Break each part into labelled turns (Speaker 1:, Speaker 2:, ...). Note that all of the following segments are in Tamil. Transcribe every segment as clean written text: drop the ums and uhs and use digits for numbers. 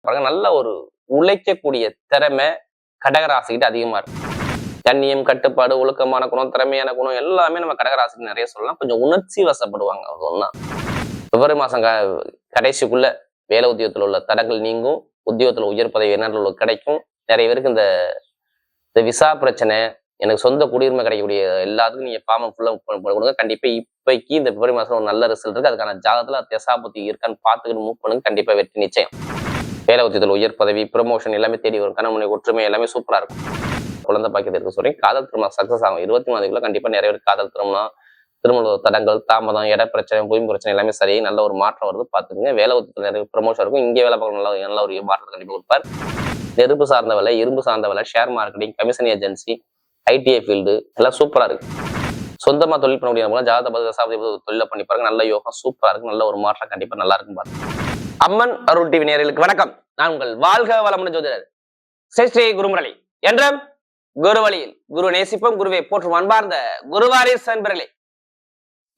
Speaker 1: பாருங்க, நல்ல ஒரு உழைக்கக்கூடிய திறமை கடகராசிக்கிட்ட அதிகமா இருக்கு. கண்ணியம், கட்டுப்பாடு, ஒழுக்கமான குணம், திறமையான குணம் எல்லாமே நம்ம கடகராசிக்கு நிறைய சொல்லலாம். கொஞ்சம் உணர்ச்சி வசப்படுவாங்க. அது ஒண்ணா பிப்ரவரி மாசம் கடைசிக்குள்ள வேலை உத்தியோகத்தில் உள்ள தடங்கள் நீங்கும். உத்தியோகத்துல உயர் பதவி என்ன கிடைக்கும். நிறைய பேருக்கு இந்த விசா பிரச்சனை, எனக்கு சொந்த குடியுரிமை கிடைக்கக்கூடிய எல்லாத்துக்கும் நீங்க ஃபார்ம் ஃபுல்லா கொடுங்க. கண்டிப்பா இப்பைக்கு இந்த பிப்ரவரி மாசம் ஒரு நல்ல ரிசல்ட் இருக்கு. அதுக்கான ஜாதகத்துல தசாபுத்தி இருக்கான்னு பார்த்துக்கிட்டு மூவ் பண்ணுங்க. கண்டிப்பா வெற்றி நிச்சயம். வேலை உத்தியத்தில் உயர் பதவி, ப்ரமோஷன் எல்லாமே தேடி வரும். கணவனை ஒற்றுமை எல்லாமே சூப்பரா இருக்கும். குழந்தை பாக்கியத்தை இருக்க சொல்றேன். காதல் திருமணம் சக்சஸ் ஆகும். 23 கண்டிப்பா நிறைய பேர் காதல் திருமணம், திருமண தடங்கள், தாமதம், இட பிரச்சனை, பூமி பிரச்சனை எல்லாமே சரி, நல்ல ஒரு மாற்றம் வருது. பாத்துக்கங்க. வேலை உத்தியத்தில் நிறைய ப்ரமோஷன் இருக்கும். இங்கே வேலை பார்க்க நல்ல ஒரு மாற்றத்தை கண்டிப்பா கொடுப்பார். நெருப்பு சார்ந்த வேலை, இரும்பு சார்ந்த வேலை, share marketing, commission agency, ITI field எல்லாம் சூப்பரா இருக்கு. சொந்தமா தொழில் பண்ண முடியாது. ஜாதக பதிவு தொழில பண்ணி பாருங்க. நல்ல யோகம் சூப்பரா இருக்கு. நல்ல ஒரு மாற்றம் கண்டிப்பா நல்லா இருக்கும். பாருங்க. அம்மன் அருள் டிவி நேயர்களுக்கு வணக்கம். நான் உங்கள் வாழ்க வளமுடன் ஜோதிடர் ஸ்ரீ குருமுரளி என்றும் குரு வழியில் குரு நேசிப்போம், குருவை போற்றும் அன்பார்ந்த குருவாரிஸ் அன்பர்களே,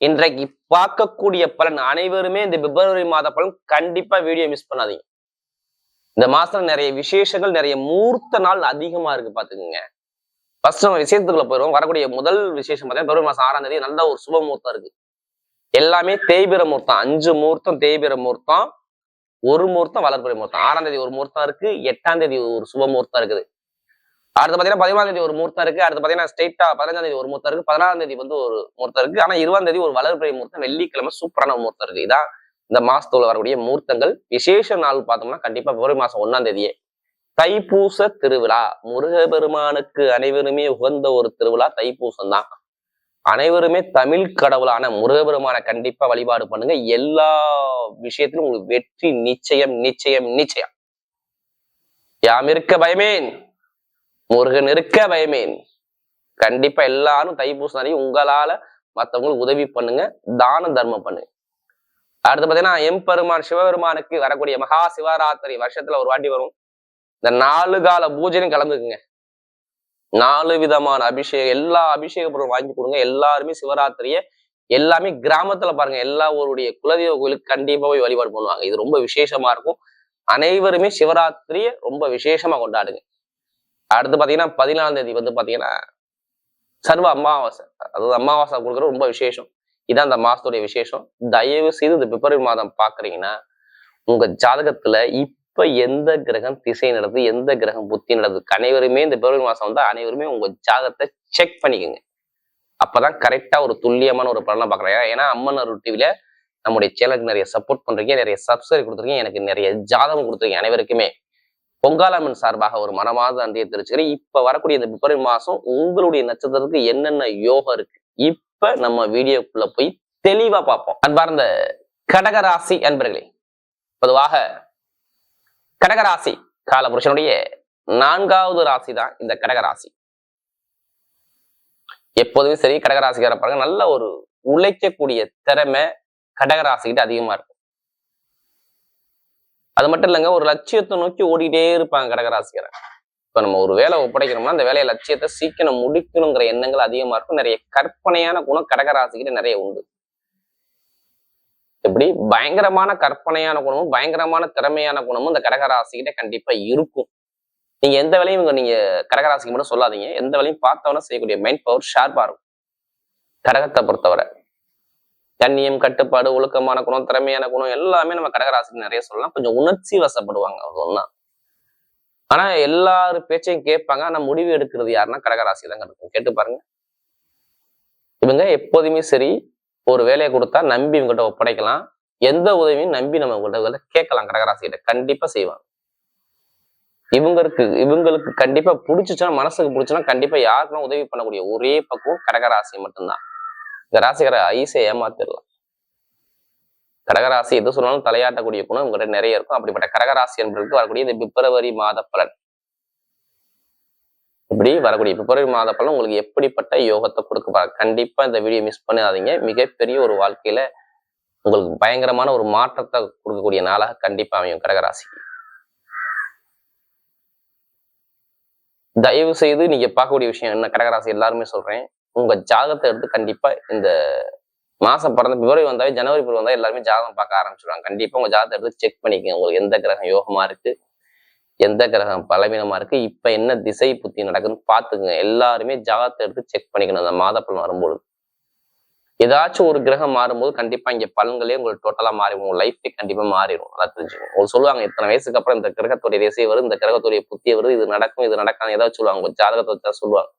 Speaker 1: இன்றைக்கு பார்க்கக்கூடிய பலன் அனைவருமே இந்த பிப்ரவரி மாத பலன் கண்டிப்பா வீடியோ மிஸ் பண்ணாதீங்க. இந்த மாசத்துல நிறைய விசேஷங்கள், நிறைய மூர்த்த நாள் அதிகமா இருக்கு. பாத்துக்கோங்க. ஃபர்ஸ்ட் நம்ம விஷயத்துக்குள்ள போயிடுவோம். வரக்கூடிய முதல் விசேஷம் பார்த்தீங்கன்னா பிப்ரவரி மாசம் 6ஆம் தேதி நல்ல ஒரு சுப முகூர்த்தம் இருக்கு. எல்லாமே தேய்பிர முகூர்த்தம். 5 முகூர்த்தம் தேய்பிர முகூர்த்தம், ஒரு முகூர்த்தம் வளர்பிறை முகூர்த்தம். 6ஆம் தேதி ஒரு முகூர்த்தம் இருக்கு, 8ஆம் தேதி ஒரு சுப முகூர்த்தம் இருக்குது. அடுத்து பாத்தீங்கன்னா 11ஆம் தேதி ஒரு முகூர்த்தம் இருக்கு. அடுத்து பாத்தீங்கன்னா ஸ்ட்ரெயிட்டா 15ஆம் தேதி ஒரு முகூர்த்தம் இருக்கு. 16ஆம் தேதி ஒரு முகூர்த்தம் இருக்கு. ஆனா 20ஆம் தேதி ஒரு வளர்பிறை முகூர்த்தம், வெள்ளிக்கிழமை சூப்பரான முகூர்த்தம் இருக்கு. இதான் இந்த மாசத்துல வரக்கூடிய முகூர்த்தங்கள். விசேஷ நாள் பார்த்தோம்னா கண்டிப்பா பிப்ரவரி மாசம் 1ஆம் தேதியே தைப்பூச திருவிழா. முருகபெருமானுக்கு அனைவருமே உகந்த ஒரு திருவிழா தைப்பூசம் தான். அனைவருமே தமிழ் கடவுளான முருகபெருமான கண்டிப்பா வழிபாடு பண்ணுங்க. எல்லா விஷயத்திலும் உங்களுக்கு வெற்றி நிச்சயம் நிச்சயம் நிச்சயம். யாம் இருக்க பயமேன், முருகன் இருக்க பயமேன். கண்டிப்பா எல்லாரும் தைப்பூசம் உங்களால மற்றவங்களுக்கு உதவி பண்ணுங்க, தான தர்மம் பண்ணுங்க. அடுத்து பாத்தீங்கன்னா எம்பெருமான் சிவபெருமானுக்கு வரக்கூடிய மகா சிவராத்திரி வருஷத்துல ஒரு வாட்டி வரும். இந்த 4 கால பூஜையும் கலந்துக்குங்க. 4 விதமான அபிஷேகம், எல்லா அபிஷேக பொருளும் வாங்கி கொடுங்க. எல்லாருமே சிவராத்திரிய எல்லாமே கிராமத்துல பாருங்க, எல்லா ஊருடைய குலதெய்வ கோயிலுக்கு கண்டிப்பா போய் வழிபாடு பண்ணுவாங்க. இது ரொம்ப விசேஷமா இருக்கும். அனைவருமே சிவராத்திரிய ரொம்ப விசேஷமா கொண்டாடுங்க. அடுத்து பாத்தீங்கன்னா 14ஆம் தேதி பாத்தீங்கன்னா சர்வ அமாவாசை. அதாவது அமாவாசை கொடுக்குறது ரொம்ப விசேஷம். இதான் அந்த மாசத்துடைய விசேஷம். தயவு செய்து இந்த பிப்ரவரி மாதம் பாக்குறீங்கன்னா உங்க ஜாதகத்துல இப்ப எந்த கிரகம் திசை நடக்குது, எந்த கிரகம் புத்தி நடக்குது, அனைவருமே இந்த பிப்ரவரி மாசம் அனைவருமே உங்க ஜாதகத்தை செக் பண்ணிக்கோங்க. அப்பதான் கரெக்டா ஒரு துல்லியமான ஒரு பலனை பாக்குறேன். ஏன்னா அம்மன் அருள் டிவில நம்முடைய சேனலுக்கு நிறைய சப்போர்ட் பண்றீங்க, நிறைய சப்ஸ்கிரைப் கொடுத்துருக்கீங்க, எனக்கு நிறைய ஜாதகம் கொடுத்துருக்கீங்க. அனைவருக்குமே பொங்காலம்மன் சார்பாக ஒரு மனமாத நன்றியை தெரிவிச்சுக்கிறேன். இப்ப வரக்கூடிய இந்த பிப்ரவரி மாசம் உங்களுடைய நட்சத்திரத்துக்கு என்னென்ன யோகம் இருக்கு, இப்ப நம்ம வீடியோக்குள்ள போய் தெளிவா பார்ப்போம். அன்பார்ந்த கடகராசி அன்பர்களே, பொதுவாக கடகராசி காலபுருஷனுடைய 4வது ராசி தான் இந்த கடகராசி. எப்போதுமே சரி, கடகராசிக்கார பாருங்க, நல்ல ஒரு உழைக்கக்கூடிய திறமை கடகராசிக்கிட்ட அதிகமா இருக்கும். அது மட்டும் இல்லைங்க, ஒரு லட்சியத்தை நோக்கி ஓடிட்டே இருப்பாங்க கடகராசிக்காரன். இப்ப நம்ம ஒரு வேலை ஒப்படைக்கிறோம்னா அந்த வேலையை லட்சியத்தை சீக்கிரம் முடிக்கணுங்கிற எண்ணங்கள் அதிகமா இருக்கும். நிறைய கற்பனையான குணம் கடகராசிக்கிட்ட நிறைய உண்டு. இப்படி பயங்கரமான கற்பனையான குணமும் பயங்கரமான திறமையான குணமும் இந்த கடகராசிக்கிட்ட கண்டிப்பா இருக்கும். நீங்க எந்த வேலையும் நீங்க கடகராசிக்கு மட்டும் சொல்லாதீங்க. எந்த வேலையும் பார்த்தவன செய்யக்கூடிய மைண்ட் பவர் ஷார்ப்பா இருக்கும். கடகத்தை பொறுத்தவரை கண்ணியம், கட்டுப்பாடு, ஒழுக்கமான குணம், திறமையான குணம் எல்லாமே நம்ம கடகராசிக்கு நிறைய சொல்லலாம். கொஞ்சம் உணர்ச்சி வசப்படுவாங்க. அது ஒண்ணா. ஆனா எல்லாரும் பேச்சையும் கேட்பாங்க. ஆனா முடிவு எடுக்கிறது யாருன்னா கடகராசி தாங்க இருக்கும். கேட்டு பாருங்க. இவங்க எப்போதுமே சரி, ஒரு வேலையை கொடுத்தா நம்பி இவங்ககிட்ட ஒப்படைக்கலாம். எந்த உதவியும் நம்பி நம்ம உங்கள்கிட்ட கேட்கலாம். கடகராசிகிட்ட கண்டிப்பா செய்வாங்க. இவங்களுக்கு கண்டிப்பா பிடிச்சிச்சுன்னா, மனசுக்கு பிடிச்சுன்னா கண்டிப்பா யாருக்குன்னா உதவி பண்ணக்கூடிய ஒரே பக்குவம் கடகராசி மட்டும்தான். இந்த ராசிக்கார ஐசை ஏமாத்திடலாம். கடகராசி எது சொன்னாலும் தலையாட்டக்கூடிய குணம் உங்ககிட்ட நிறைய இருக்கும். அப்படிப்பட்ட கடகராசி என்பதற்கு வரக்கூடிய இந்த பிப்ரவரி மாத பலன், இப்படி வரக்கூடிய பிப்ரவரி மாத பலன் உங்களுக்கு எப்படிப்பட்ட யோகத்தை கொடுக்க கண்டிப்பா இந்த வீடியோ மிஸ் பண்ணாதீங்க. மிகப்பெரிய ஒரு வாழ்க்கையில உங்களுக்கு பயங்கரமான ஒரு மாற்றத்தை கொடுக்கக்கூடிய நாளாக கண்டிப்பா அமையும் கடகராசிக்கு. தயவு செய்து நீங்க பார்க்கக்கூடிய விஷயம் என்ன, கடகராசி எல்லாருமே சொல்றேன், உங்க ஜாதகத்தை எடுத்து கண்டிப்பா இந்த மாசம் பிறந்த பிப்ரவரி வந்தாவே, ஜனவரி வந்தாவே எல்லாருமே ஜாதகம் பார்க்க ஆரம்பிச்சிடுவாங்க. கண்டிப்பா உங்க ஜாதகத்தை எடுத்து செக் பண்ணிக்கங்க. உங்களுக்கு எந்த கிரகம் யோகமா இருக்கு, எந்த கிரகம் பலவீனமா இருக்கு, இப்ப என்ன திசை புத்தி நடக்குதுன்னு பாத்துக்குங்க. எல்லாருமே ஜாதகத்தை எடுத்து செக் பண்ணிக்கணும். அந்த மாத பலன் வரும்போது ஏதாச்சும் ஒரு கிரகம் மாறும்போது கண்டிப்பா இங்க பலன்களே உங்களுக்கு டோட்டலா மாறிடும். உங்க லைஃபே கண்டிப்பா மாறிடும். நல்லா தெரிஞ்சுக்கணும். ஒரு சொல்லுவாங்க இத்தனை வயசுக்கு அப்புறம் இந்த கிரகத்துடைய திசை வரும், இந்த கிரகத்துடைய புத்திய வருது, இது நடக்கும், இது நடக்காது ஏதாவது சொல்லுவாங்க. உங்க ஜாதகத்தை வச்சா சொல்லுவாங்க.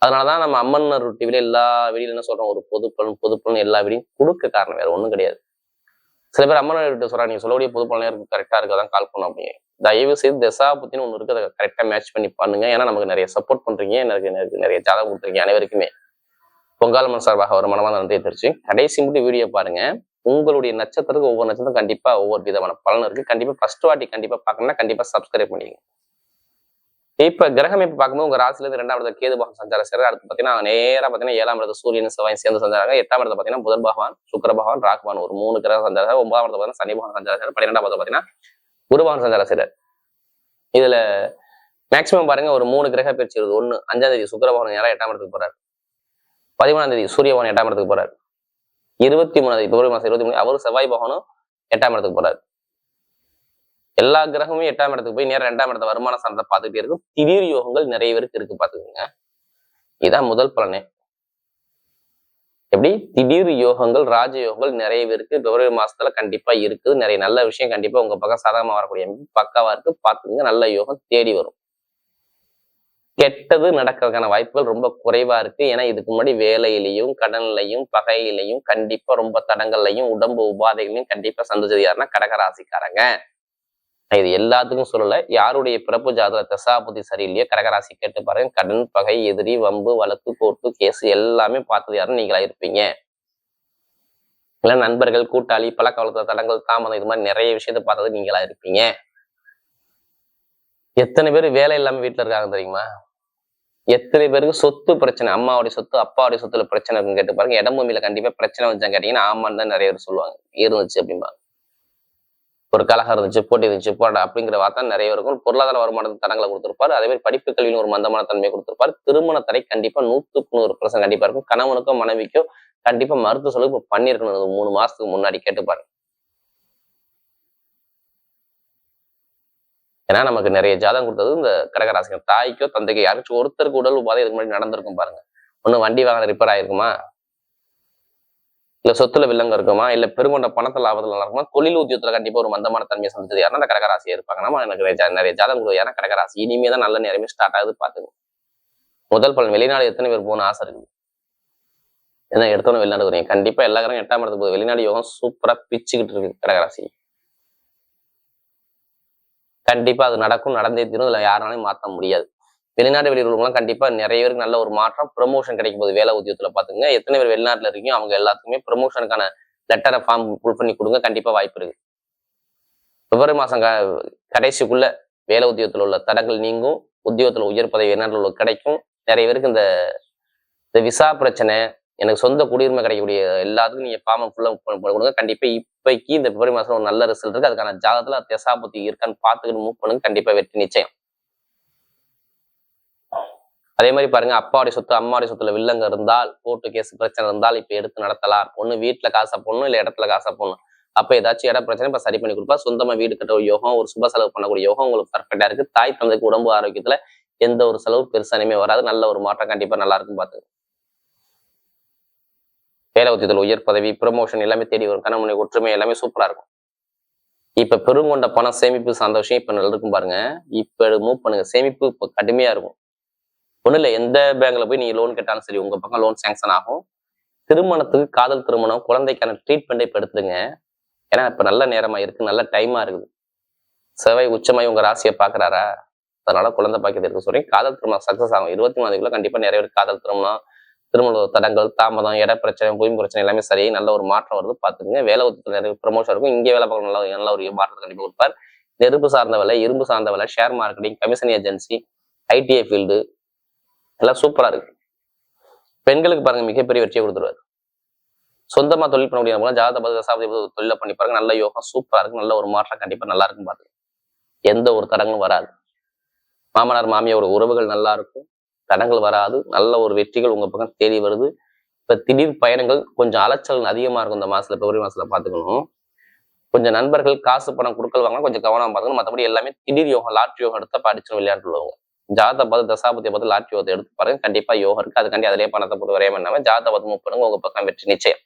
Speaker 1: அதனாலதான் நம்ம அம்மன் டிவில எல்லா வீடியோல என்ன சொல்றோம், ஒரு பொது பலன் எல்லா வீடியும் கொடுக்க காரணம் வேற ஒண்ணும் கிடையாது. சில பேர் அம்மன் கிட்ட சொல்றாங்க, நீங்க சொல்லக்கூடிய பொது பலனே இருக்கு, கரெக்டா இருக்கதான் கால் பண்ணும் அப்படின்னு. தயவு செய்து தசா புத்தின்னு ஒண்ணு இருக்கு, அதை கரெக்டா மேட்ச் பண்ணி பண்ணுங்க. ஏன்னா நமக்கு நிறைய சப்போர்ட் பண்றீங்க, எனக்கு நிறைய ஜாதகம் கொடுத்துருக்கீங்க. அனைவருக்குமே பொங்காலம்மன் சார்பாக ஒரு மனமான நன்றியை தெரிச்சு கடைசி மட்டும் வீடியோ பாருங்க. உங்களுடைய நட்சத்திரத்துக்கு ஒவ்வொரு நட்சத்திரம் கண்டிப்பா ஒவ்வொரு விதமான பலன் இருக்கு. கண்டிப்பா ஃபர்ஸ்ட் வாட்டி கண்டிப்பா பார்க்கணும்னா கண்டிப்பா சப்ஸ்கிரைப் பண்ணிடுங்க. இப்ப கிரகம் இப்ப பார்க்கும்போது உங்க ராசில இருந்து 2ஆம் இடத்துல கேது பகவான் சஞ்சாரம் செய்யறாரு. அடுத்து பாத்தீங்கன்னா நேரா பாத்தீங்கன்னா 7ஆம் இடத்துல சூரியன் செவ்வாய் சேர்ந்து சஞ்சாராங்க. 8ஆம் இடத்துல பாத்தீங்கன்னா புதன் பகவான், சுக்கிர பகவான், ராகு பகவான் ஒரு 3 கிரகம் சஞ்சாரம். 9ஆம் இடத்துல பாத்தீங்கன்னா சனி பகவான் சஞ்சாரம் செய்யறாரு. 12ஆம் இடத்துல பாத்தீங்கன்னா குரு பகவான் சஞ்சாரம் செய்யறாரு. இதுல மேக்சிமம் பாருங்க ஒரு 3 கிரக பயிற்சி வருது. 1 5ஆம் தேதி சுக்கிர பகவான் நேரா 8ஆம் இடத்துக்கு போறாரு. 13ஆம் தேதி சூரிய பகவான் 8ஆம் இடத்துக்கு போறாரு. 23ஆம் தேதி பிப்ரவரி மாசம் 23 அவரும் செவ்வாய் பகவானும் 8ஆம் இடத்துக்கு போறாரு. எல்லா கிரகமும் 8ஆம் இடத்துக்கு போய் நேரம் 2ஆம் இடத்த வருமான சார்ந்த பார்த்துக்கிட்டே இருக்கும். திடீர் யோகங்கள் நிறைய பேருக்கு இருக்கு பாத்துக்கோங்க. இதான் முதல் பலனே. எப்படி திடீர் யோகங்கள் ராஜ யோகங்கள் நிறைய பேருக்கு பிப்ரவரி மாசத்துல கண்டிப்பா இருக்குது. நிறைய நல்ல விஷயம் கண்டிப்பா உங்க பக்கம் சாதகமா வரக்கூடிய பக்காவா இருக்கு. பாத்துக்கோங்க, நல்ல யோகம் தேடி வரும். கெட்டது நடக்கிறதுக்கான வாய்ப்புகள் ரொம்ப குறைவா இருக்கு. ஏன்னா இதுக்கு முன்னாடி வேலையிலையும் கடன்லையும் பகையிலையும் கண்டிப்பா ரொம்ப தடங்கள்லையும் உடம்பு உபாதைகளையும் கண்டிப்பா சந்திச்சது யாருன்னா கடகராசிக்காரங்க. இது எல்லாத்துக்கும் சொல்லல. யாருடைய பிறப்பு ஜாதக தசாபுதி சரியில்லையோ கடகராசி கேட்டு பாருங்க. கடன் பகை எதிரி வம்பு வழக்கு கோர்ட்டு கேஸ் எல்லாமே பார்த்தது யாருன்னு நீங்களா இருப்பீங்க. இல்ல நண்பர்கள் கூட்டாளி பழக்க வழக்க தடங்கள் தாமதம் இது மாதிரி நிறைய விஷயத்த பார்த்தது நீங்களா இருப்பீங்க. எத்தனை பேர் வேலை இல்லாம வீட்டுல இருக்காங்க தெரியுமா? எத்தனை பேருக்கு சொத்து பிரச்சனை, அம்மாவுடைய சொத்து அப்பாவுடைய சொத்துல பிரச்சனை இருக்குன்னு கேட்டு பாருங்க. இடம்பூமியில கண்டிப்பா பிரச்சனை வச்சா கேட்டீங்கன்னா ஆமான்னு தான் நிறைய பேர் சொல்லுவாங்க. இருந்துச்சு அப்படிம்பாங்க. ஒரு கலகம் இருந்துச்சு, போட்டி இருந்துச்சு, போராட அப்படிங்கிற வார்த்தை நிறைய இருக்கும். பொருளாதார வருமானத்துக்கு தடங்களை கொடுத்திருப்பாரு. அதே மாதிரி படிப்பு கல்வியின் ஒரு மந்தமான தன்மையை கொடுத்திருப்பாரு. திருமண தடை கண்டிப்பா 100% கண்டிப்பா இருக்கும். கணவனுக்கோ மனைவிக்கோ கண்டிப்பா மருத்துவ செலவு இப்ப பண்ணிருக்கணும். 3 மாசத்துக்கு முன்னாடி கேட்டு பாருங்க. ஏன்னா நமக்கு நிறைய ஜாதகம் கொடுத்தது இந்த கடகராசிங்க. தாய்க்கோ தந்தைக்கோ யாருக்கும் ஒருத்தருக்கு உடல் உபாதை இதுக்கு முன்னாடி நடந்திருக்கும் பாருங்க. ஒண்ணு வண்டி வாகனம் ரிப்பேர் ஆயிருக்குமா, இல்ல சொத்துல வில்லங்க இருக்குமா, இல்ல பெருங்கொண்ட பணத்தை லாபத்துல நல்லா இருக்குமா, தொழில் உத்தியோகத்துல கண்டிப்பா ஒரு மந்தமான தன்மையை சந்திச்சது யாருன்னா அந்த கடகராசியா இருப்பாங்க. நம்ம எனக்கு நிறைய ஜாதகம் கொடுத்தது யாருன்னா கடகராசி. இனிமே தான் நல்ல நேரமே ஸ்டார்ட் ஆகுது பாத்துங்க. முதல் பலன் வெளிநாடு எத்தனை பேர் போகணும்னு ஆசை இருக்குது? ஏன்னா எடுத்தோன்னு வெளிநாடு வரீங்க. கண்டிப்பா எல்லா கிரகம் 8ஆம் இடத்துக்கு போகுது. வெளிநாடு யோகம் சூப்பரா பிச்சுக்கிட்டு இருக்கு கடகராசி. கண்டிப்பா அது நடக்கும், நடந்தே தீரும். இதுல யாராலையும் மாற்ற முடியாது. வெளிநாடு வெளியூர்லாம் கண்டிப்பா நிறைய பேருக்கு நல்ல ஒரு மாற்றம் ப்ரமோஷன் கிடைக்கும் போது வேலை உத்தியோகத்துல பாத்துங்க. எத்தனை பேர் வெளிநாட்டுல இருக்கீங்க அவங்க எல்லாத்துக்குமே ப்ரமோஷனுக்கான லெட்டரை ஃபார்ம் ஃபுல் பண்ணி கொடுங்க. கண்டிப்பா வாய்ப்பு இருக்கு. பிப்ரவரி மாசம் கடைசிக்குள்ள வேலை உத்தியோகத்துல உள்ள தடங்கள் நீங்கும். உத்தியோகத்துல உயர் பதவி வெளிநாட்டுல உள்ள கிடைக்கும். நிறைய பேருக்கு இந்த விசா பிரச்சனை, எனக்கு சொந்த குடியுரிமை கிடைக்கக்கூடிய எல்லாத்துக்கும் நீங்க ஃபார்ம் ஃபுல்லா கொடுங்க. கண்டிப்பா இப்பைக்கு இந்த பிப்ரவரி மாசம் ஒரு நல்ல ரிசல்ட் இருக்கு. அதுக்கான ஜாதகத்துல தசாபுத்தி இருக்கான்னு பார்த்துக்கிட்டு மூவ் பண்ணுங்க. கண்டிப்பா வெற்றி நிச்சயம். அதே மாதிரி பாருங்க, அப்பாவுடைய சொத்து அம்மாவுடைய சொத்துல வில்லங்க இருந்தால், கோர்ட்டு கேஸ் பிரச்சனை இருந்தால் இப்ப எடுத்து நடத்தலாம். ஒண்ணு வீட்டுல காசை போடணும், இல்ல இடத்துல காசை போடணும். அப்ப ஏதாச்சும் இட பிரச்சனை இப்ப சரி பண்ணி கொடுப்பா. சொந்தமா வீடு கட்ட ஒரு யோகம், ஒரு சுப செலவு பண்ணக்கூடிய யோகம் உங்களுக்கு பர்ஃபெக்டா இருக்கு. தாய் தந்தைக்கு உடம்பு ஆரோக்கியத்துல எந்த ஒரு செலவு பெருசானுமே வராது. நல்ல ஒரு மாற்றம் கண்டிப்பா நல்லா இருக்கும் பாத்துங்க. வேலை உத்தியத்துல உயர் பதவி ப்ரமோஷன் எல்லாமே தேடி வரும். கணவனை ஒற்றுமை எல்லாமே சூப்பரா இருக்கும். இப்ப பெருங்கொண்ட பணம் சேமிப்பு சார்ந்த விஷயம் இப்ப நல்லா இருக்கும் பாருங்க. இப்ப மூவ் பண்ணுங்க. சேமிப்பு இப்ப கடுமையா இருக்கும். ஒண்ணு இல்ல, எந்த பேங்க்ல போய் நீங்க லோன் கேட்டாலும் சரி உங்க பக்கம் லோன் சேங்ஷன் ஆகும். திருமணத்துக்கு காதல் திருமணம் குழந்தைக்கான ட்ரீட்மெண்ட் இப்ப எடுத்துருங்க. ஏன்னா இப்ப நல்ல நேரமா இருக்கு, நல்ல டைமா இருக்குது. செவ்வாய் உச்சமாய் உங்க ராசியை பாக்குறாரா, அதனால குழந்தை பாக்கியத்தை இருக்க சொல்றேன். காதல் திருமணம் சக்சஸ் ஆகும். 23 கண்டிப்பா நிறைய பேர் காதல் திருமணம், திருமண தடங்கள் தாமதம், இட பிரச்சனை, பூமி பிரச்சனை எல்லாமே சரி நல்ல ஒரு மாற்றம் வருது பாத்துக்கங்க. வேலை உத்தியத்துல நிறைய ப்ரமோஷன் இருக்கும். இங்கே வேலை பார்க்க நல்ல ஒரு மாற்றத்தை கண்டிப்பா கொடுப்பார். நெருப்பு சார்ந்த வேலை, இரும்பு சார்ந்த வேலை, share marketing, commission agency, ITI field எல்லாம் சூப்பரா இருக்கு. பெண்களுக்கு பாருங்க மிகப்பெரிய வெற்றியை கொடுத்துருவாரு. சொந்தமா தொழில் பண்ண முடியாத ஜாதக தசாபதி தொழில பண்ணி பாருங்க. நல்ல யோகம் சூப்பரா இருக்கு. நல்ல ஒரு மாற்றம் கண்டிப்பா நல்லா இருக்கும் பாத்துங்க. எந்த ஒரு தடங்களும் வராது. மாமனார் மாமியாரோட உறவுகள் நல்லா இருக்கும். தடங்கள் வராது. நல்ல ஒரு வெற்றிகள் உங்க பக்கம் தேடி வருது. இப்ப திடீர் பயணங்கள் கொஞ்சம் அலைச்சல் அதிகமா இருக்கும் இந்த மாசத்துல, பிப்ரவரி மாசத்துல பாத்துக்கணும். கொஞ்சம் நண்பர்கள் காசு பணம் கொடுக்கல் வாங்க கொஞ்சம் கவனம் பார்க்கணும். மற்றபடி எல்லாமே திடீர் யோகம், லாட்ரி யோகம் எடுத்தா படிச்சு விளையாண்டுள்ளவங்க. ஜாதகத்தை பார்த்து தசாபதியை பார்த்து லாட்ரி யோகத்தை எடுத்து பாருங்க, கண்டிப்பா யோகம் இருக்கு. அதுக்காண்டி அதிலே பணத்தை போட்டு விரையம் பண்ணாம ஜாதகத்தை பார்த்து மூவ் பண்ணுங்க, உங்க பக்கம் வெற்றி நிச்சயம்.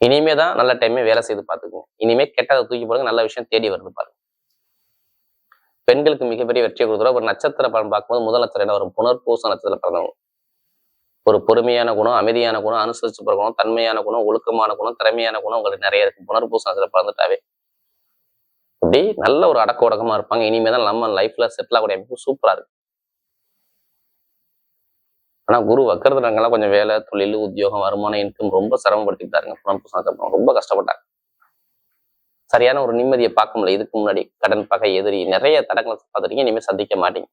Speaker 1: இனிமே தான் நல்ல டைமே வேலை செய்து பார்த்துக்குங்க. இனிமே கெட்டதை தூக்கி போடுங்க, நல்ல விஷயம் தேடி வருது பாருங்க. பெண்களுக்கு மிகப்பெரிய வெற்றியை கொடுத்துரும். ஒரு நட்சத்திர பலன் பார்க்கும்போது முதல் நட்சத்திரம் என்ன வரும்? புனர்பூச நட்சத்திரத்துல பிறந்தவங்க. ஒரு பொறுமையான குணம், அமைதியான குணம், அனுசரிச்சு பிறக்கணும், தன்மையான குணம், ஒழுக்கமான குணம், திறமையான குணம் உங்களுக்கு நிறைய இருக்கு. புனர்பூச நட்சத்திரம் பிறந்துட்டாவே அப்படி நல்ல ஒரு அடக்க உடக்கமா இருப்பாங்க. இனிமேதான் நம்ம லைஃப்ல செட்டில் ஆகக்கூடிய அமைப்பு சூப்பரா இருக்கு. ஆனா குரு வக்கரதுனாங்கலாம் கொஞ்சம் வேலை, தொழில், உத்தியோகம், வருமானம், இன்கம் ரொம்ப சிரமப்படுத்திட்டாருங்க. புனர்பூச நட்சத்திரம் ரொம்ப கஷ்டப்பட்டாங்க. சரியான ஒரு நிம்மதியை பார்க்க முடியல. இதுக்கு முன்னாடி கடன், பகை, எதிரி நிறைய தடங்களை பார்த்துட்டீங்க. இனிமேல் சந்திக்க மாட்டீங்க.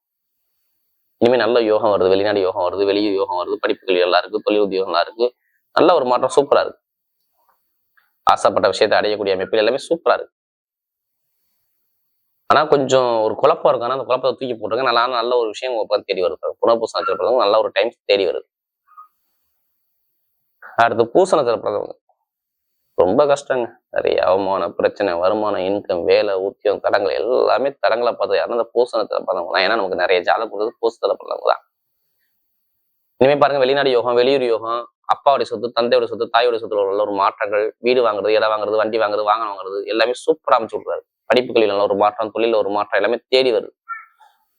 Speaker 1: இனிமேல் நல்ல யோகம் வருது, வெளிநாடு யோகம் வருது, வெளியூர் யோகம் வருது, படிப்புகள் எல்லாம் இருக்கு, தொழில் உத்தியோகம் எல்லாம் இருக்கு. நல்ல ஒரு மாற்றம் சூப்பரா இருக்கு. ஆசைப்பட்ட விஷயத்தை அடையக்கூடிய அமைப்புகள் எல்லாமே சூப்பரா இருக்கு. ஆனா கொஞ்சம் ஒரு குழப்பம் இருக்கு. ஆனா அந்த குழப்பத்தை தூக்கி போட்டுருங்க. நல்ல ஒரு விஷயம் உங்க பக்கம் தேடி வருது. புனர்பூச நட்சத்திரம் நல்ல ஒரு டைம் தேடி வருது. அடுத்து பூச நட்சத்திரம் ரொம்ப கஷ்டங்க. நிறைய அவமானம், பிரச்சனை, வருமானம், இன்கம், வேலை, உத்தியோகம், தடங்கள் எல்லாமே தடங்களை பார்த்து யாரும் அந்த பூசணத்துல பிறந்தவங்க தான். ஏன்னா நமக்கு நிறைய ஜாதகம் கொடுத்தது பூசத்துல பிறந்தவங்க தான். இனிமே பாருங்க, வெளிநாடு யோகம், வெளியூர் யோகம், அப்பாவுடைய சொத்து, தந்தையோட சொத்து, தாயோட சொத்துல உள்ள ஒரு மாற்றங்கள், வீடு வாங்குறது, இடம் வாங்குறது, வண்டி வாங்குறது, வாகனம் வாங்குறது எல்லாமே சூப்பரா அமைச்சு விடுறாரு. படிப்புகளில் நல்ல ஒரு மாற்றம், தொழில ஒரு மாற்றம் எல்லாமே தேடி வருது.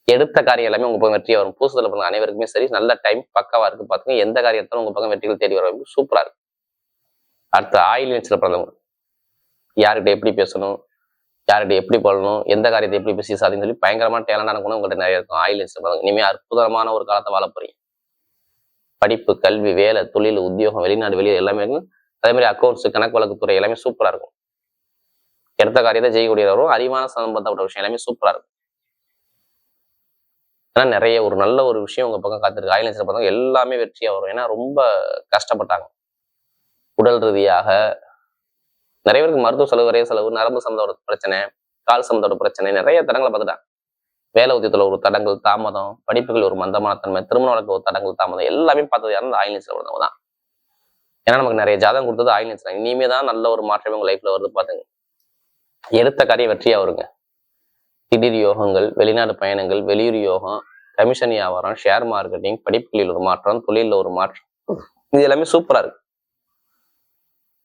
Speaker 1: எடுத்த காரியம் எல்லாமே உங்க பக்கம் வெற்றியா வரும். பூசத்துல பிறந்த அனைவருக்குமே சரி, நல்ல டைம் பக்காவா இருக்கு. பாத்துங்க, எந்த காரியத்தாலும் உங்க பக்கம் வெற்றிகள் தேடி வர சூப்பரா இருக்கு. அடுத்த ஆயில் நிச்சல பிறந்தவங்க, யார்கிட்ட எப்படி பேசணும், யார்கிட்ட எப்படி போடணும், எந்த காரியத்தை எப்படி பேசி சாதின்னு சொல்லி பயங்கரமான டேலண்டான குணம் உங்கள்கிட்ட நிறைய இருக்கும். ஆயில் நிச்சல பிறந்தவங்க இனிமே அற்புதமான ஒரு காலத்தை வாழ போறீங்க. படிப்பு, கல்வி, வேலை, தொழில், உத்தியோகம், வெளிநாடு, வெளியே எல்லாமே இருக்கும். அதே மாதிரி அக்கௌண்ட்ஸ், கணக்கு வழக்கு துறை எல்லாமே சூப்பரா இருக்கும். எடுத்த காரியத்தை செய்யக்கூடியவரும் அறிவான சம்பந்தப்பட்ட விஷயம் எல்லாமே சூப்பரா இருக்கும். ஏன்னா நிறைய ஒரு நல்ல ஒரு விஷயம் உங்க பக்கம் காத்திருக்கு. ஆயில் நிச்சல பிறந்தவங்க எல்லாமே வெற்றியா வரும். ஏன்னா ரொம்ப கஷ்டப்பட்டாங்க உடல் ரீதியாக. நிறைய பேருக்கு மருத்துவ செலவு, நிறைய செலவு, நரம்பு சம்பந்தோட பிரச்சனை, கால் சம்பந்தோட பிரச்சனை, நிறைய தடங்களை பார்த்துட்டாங்க. வேலை உத்தியத்துல ஒரு தடங்கள், தாமதம், படிப்புகள் ஒரு மந்தமான தன்மை, திருமண வழக்கு ஒரு தடங்கள், தாமதம் எல்லாமே பார்த்தது யாரும் ஆயில் நிச்சல பிறந்தவங்க தான். ஏன்னா நமக்கு நிறைய ஜாதகம் கொடுத்தது ஆயில் நிச்சலம். இனிமே தான் நல்ல ஒரு மாற்றமே உங்க லைஃப்ல வருது. பாத்துங்க, எடுத்த காரியம் வெற்றியா வருங்க. திடீர் யோகங்கள், வெளிநாடு பயணங்கள், வெளியூர் யோகம், கமிஷன் வியாபாரம், ஷேர் மார்க்கெட்டிங், படிப்புகளில் ஒரு மாற்றம், தொழில ஒரு மாற்றம், இது எல்லாமே சூப்பரா இருக்கு.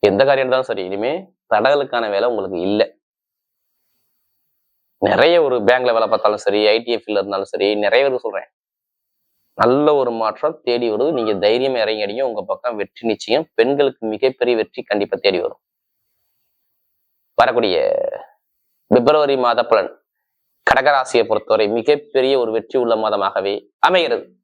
Speaker 1: எந்த காரியம் இருந்தாலும் சரி, இனிமே தடகளுக்கான வேலை உங்களுக்கு இல்லை. நிறைய ஒரு பேங்க்ல வேலை பார்த்தாலும் சரி, ஐடிஎஃப்ல இருந்தாலும் சரி, நிறைய பேருக்கு சொல்றேன், நல்ல ஒரு மாற்றம் தேடி வருது. நீங்க தைரியம் இறங்கி அடிங்க, உங்க பக்கம் வெற்றி நிச்சயம். பெண்களுக்கு மிகப்பெரிய வெற்றி கண்டிப்பா தேடி வரும். வரக்கூடிய பிப்ரவரி மாத பலன் கடகராசியை பொறுத்தவரை மிகப்பெரிய ஒரு வெற்றி உள்ள மாதமாகவே அமைகிறது.